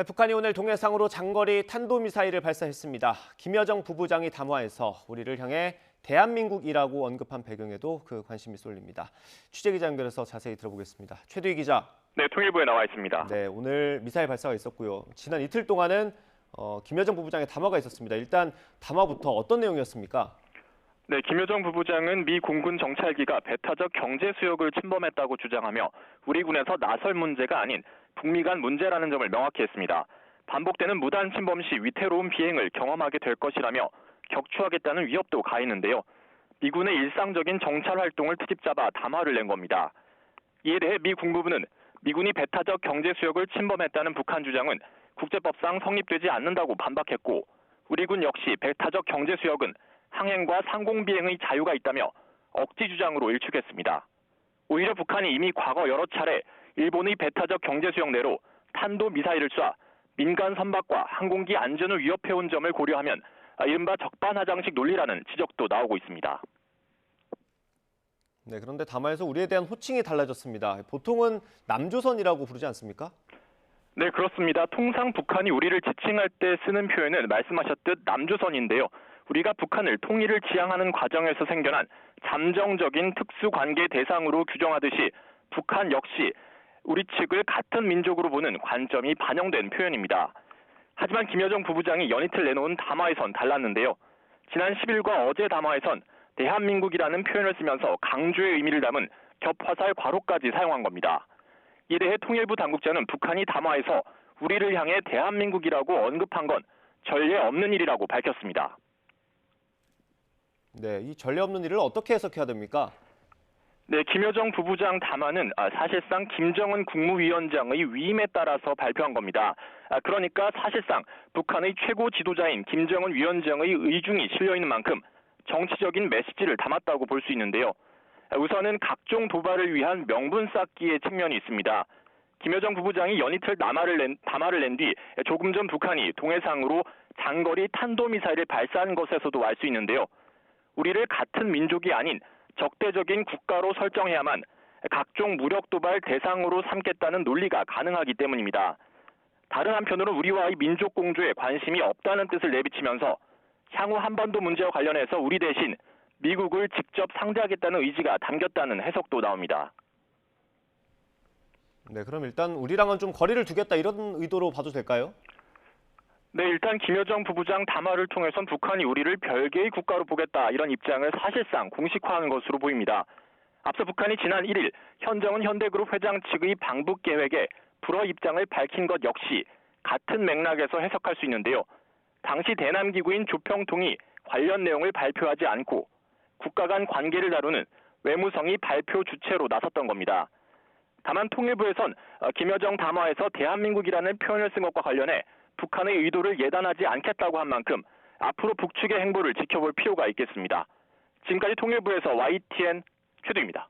북한이 오늘 동해상으로 장거리 탄도미사일을 발사했습니다. 김여정 부부장이 담화에서 우리를 향해 대한민국이라고 언급한 배경에도 그 관심이 쏠립니다. 취재기자 연결해서 자세히 들어보겠습니다. 최두희 기자. 네, 통일부에 나와 있습니다. 네, 오늘 미사일 발사가 있었고요. 지난 이틀 동안은 김여정 부부장의 담화가 있었습니다. 일단 담화부터 어떤 내용이었습니까? 네, 김여정 부부장은 미 공군 정찰기가 배타적 경제 수역을 침범했다고 주장하며 우리 군에서 나설 문제가 아닌 북미 간 문제라는 점을 명확히 했습니다. 반복되는 무단 침범 시 위태로운 비행을 경험하게 될 것이라며 격추하겠다는 위협도 가했는데요. 미군의 일상적인 정찰 활동을 트집 잡아 담화를 낸 겁니다. 이에 대해 미 국무부는 미군이 배타적 경제 수역을 침범했다는 북한 주장은 국제법상 성립되지 않는다고 반박했고, 우리 군 역시 배타적 경제 수역은 항행과 상공비행의 자유가 있다며 억지 주장으로 일축했습니다. 오히려 북한이 이미 과거 여러 차례 일본의 배타적 경제수역 내로 탄도미사일을 쏴 민간 선박과 항공기 안전을 위협해온 점을 고려하면 이른바 적반하장식 논리라는 지적도 나오고 있습니다. 네, 그런데 담화에서 우리에 대한 호칭이 달라졌습니다. 보통은 남조선이라고 부르지 않습니까? 네, 그렇습니다. 통상 북한이 우리를 지칭할 때 쓰는 표현은 말씀하셨듯 남조선인데요. 우리가 북한을 통일을 지향하는 과정에서 생겨난 잠정적인 특수관계 대상으로 규정하듯이 북한 역시 우리 측을 같은 민족으로 보는 관점이 반영된 표현입니다. 하지만 김여정 부부장이 연이틀 내놓은 담화에선 달랐는데요. 지난 10일과 어제 담화에선 대한민국이라는 표현을 쓰면서 강조의 의미를 담은 겹화살 괄호까지 사용한 겁니다. 이에 대해 통일부 당국자는 북한이 담화에서 우리를 향해 대한민국이라고 언급한 건 전례 없는 일이라고 밝혔습니다. 네, 이 전례 없는 일을 어떻게 해석해야 됩니까? 네, 김여정 부부장 담화는 사실상 김정은 국무위원장의 위임에 따라서 발표한 겁니다. 그러니까 사실상 북한의 최고 지도자인 김정은 위원장의 의중이 실려있는 만큼 정치적인 메시지를 담았다고 볼 수 있는데요. 우선은 각종 도발을 위한 명분 쌓기의 측면이 있습니다. 김여정 부부장이 연이틀 담화를 낸 뒤 조금 전 북한이 동해상으로 장거리 탄도미사일을 발사한 것에서도 알 수 있는데요. 우리를 같은 민족이 아닌 적대적인 국가로 설정해야만 각종 무력 도발 대상으로 삼겠다는 논리가 가능하기 때문입니다. 다른 한편으로 우리와의 민족 공조에 관심이 없다는 뜻을 내비치면서 향후 한반도 문제와 관련해서 우리 대신 미국을 직접 상대하겠다는 의지가 담겼다는 해석도 나옵니다. 네, 그럼 일단 우리랑은 좀 거리를 두겠다 이런 의도로 봐도 될까요? 네, 일단 김여정 부부장 담화를 통해선 북한이 우리를 별개의 국가로 보겠다 이런 입장을 사실상 공식화하는 것으로 보입니다. 앞서 북한이 지난 1일 현정은 현대그룹 회장 측의 방북 계획에 불허 입장을 밝힌 것 역시 같은 맥락에서 해석할 수 있는데요. 당시 대남기구인 조평통이 관련 내용을 발표하지 않고 국가 간 관계를 다루는 외무성이 발표 주체로 나섰던 겁니다. 다만 통일부에선 김여정 담화에서 대한민국이라는 표현을 쓴 것과 관련해 북한의 의도를 예단하지 않겠다고 한 만큼 앞으로 북측의 행보를 지켜볼 필요가 있겠습니다. 지금까지 통일부에서 YTN 최두입니다.